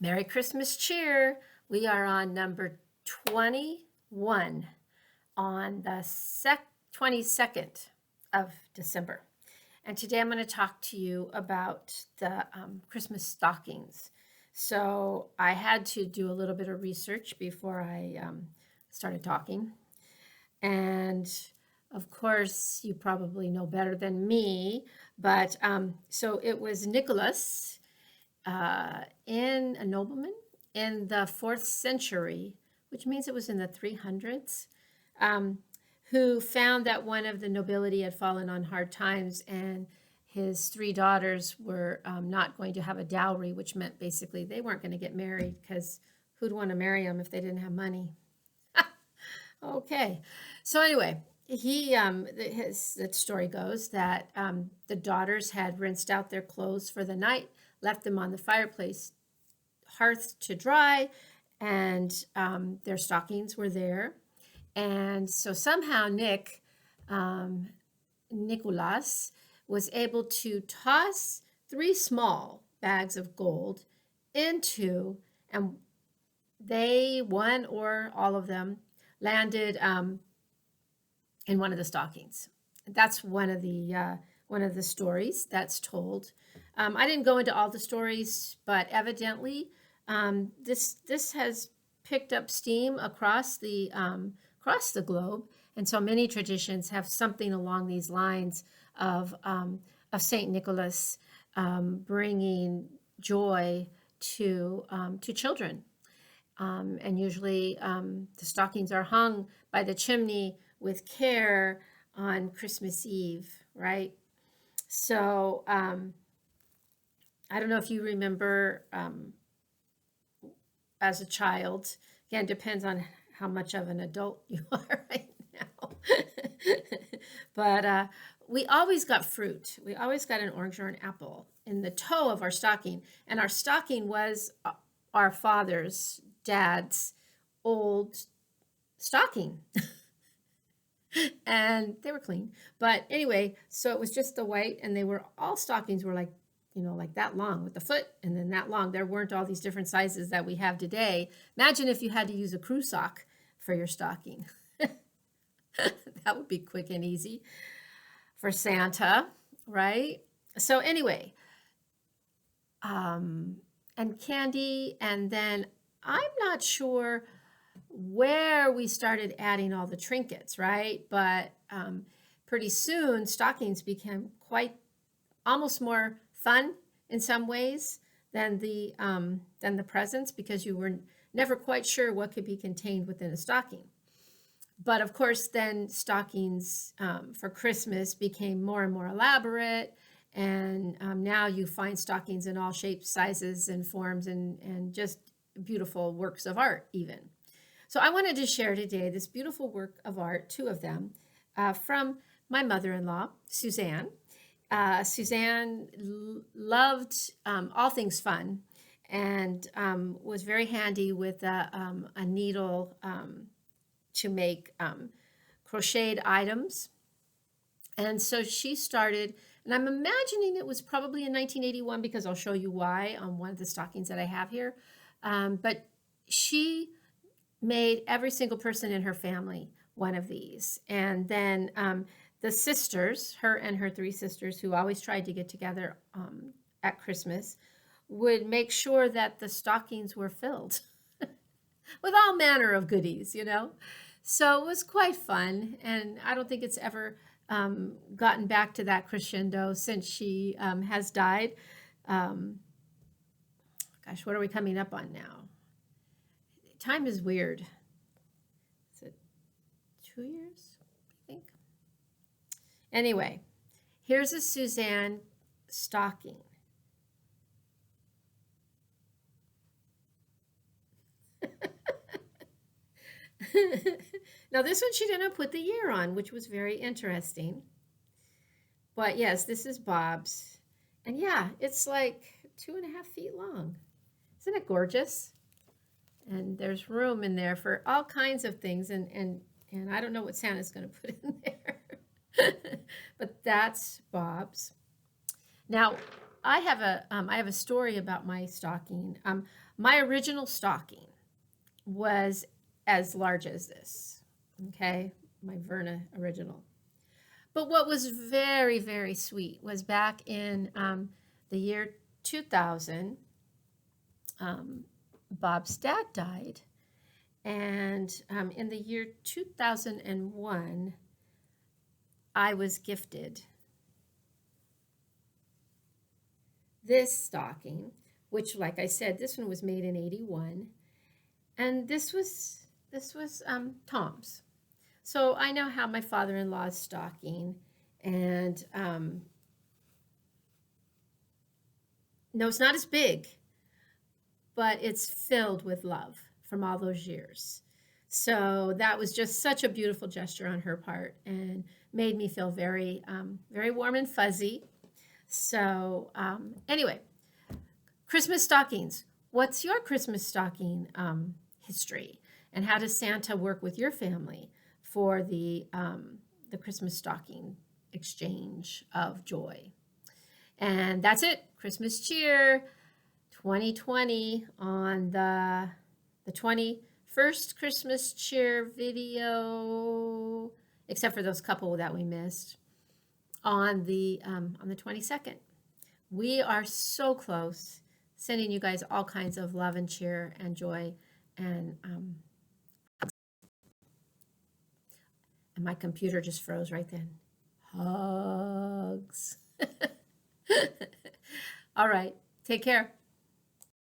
Merry Christmas cheer. We are on number 21 on the 22nd of December. And today I'm going to talk to you about the Christmas stockings. So I had to do a little bit of research before I started talking. And of course, you probably know better than me, but so it was Nicholas in a nobleman in the 4th century, which means it was in the 300s, who found that one of the nobility had fallen on hard times and his 3 daughters were not going to have a dowry, which meant basically they weren't going to get married because who'd want to marry them if they didn't have money? Okay, so anyway, the story goes that the daughters had rinsed out their clothes for the night, left them on the fireplace hearth to dry, and their stockings were there. And so somehow Nicholas, was able to toss 3 small bags of gold into, and one or all of them, landed in one of the stockings. That's one of the stories that's told. I didn't go into all the stories, but evidently this has picked up steam across the globe, and so many traditions have something along these lines of Saint Nicholas bringing joy to children. And usually the stockings are hung by the chimney with care on Christmas Eve, right? So I don't know if you remember as a child. Again, depends on how much of an adult you are right now. But we always got fruit. We always got an orange or an apple in the toe of our stocking. And our stocking was our father's, dad's old stocking. And they were clean. But anyway, so it was just the white, and all stockings were like, like that long with the foot and then that long. There weren't all these different sizes that we have today. Imagine if you had to use a crew sock for your stocking. That would be quick and easy for Santa, right? So anyway, and candy, and then I'm not sure where we started adding all the trinkets, right? But pretty soon stockings became almost more fun in some ways than the presents, because you were never quite sure what could be contained within a stocking. But of course, then stockings for Christmas became more and more elaborate, and now you find stockings in all shapes, sizes, and forms, and just beautiful works of art even. So I wanted to share today this beautiful work of art, 2 of them, from my mother-in-law, Suzanne. Suzanne loved all things fun, and was very handy with a needle to make crocheted items. And so she started, and I'm imagining it was probably in 1981, because I'll show you why on one of the stockings that I have here. But she made every single person in her family one of these. And then the sisters, her and her 3 sisters, who always tried to get together at Christmas, would make sure that the stockings were filled with all manner of goodies, So it was quite fun. And I don't think it's ever gotten back to that crescendo since she has died. Gosh, what are we coming up on now? Time is weird. Is it 2 years, I think? Anyway, here's a Suzanne stocking. Now this one she didn't put the year on, which was very interesting. But yes, this is Bob's. And yeah, it's like 2.5 feet long. Isn't it gorgeous? And there's room in there for all kinds of things. And I don't know what Santa's going to put in there. But that's Bob's. Now, I have a story about my stocking. My original stocking was as large as this. Okay, my Verna original. But what was very, very sweet was back in the year 2000, Bob's dad died. And in the year 2001, I was gifted this stocking, which, like I said, this one was made in 81. And this was Tom's. So I now have my father-in-law's stocking, and no, it's not as big, but it's filled with love from all those years. So that was just such a beautiful gesture on her part, and made me feel very, very warm and fuzzy. So anyway, Christmas stockings. What's your Christmas stocking history, and how does Santa work with your family for the Christmas stocking exchange of joy? And that's it. Christmas cheer 2020 on the 21st Christmas cheer video, except for those couple that we missed, on the 22nd. We are so close, sending you guys all kinds of love and cheer and joy, and my computer just froze right then. Hugs. All right, take care.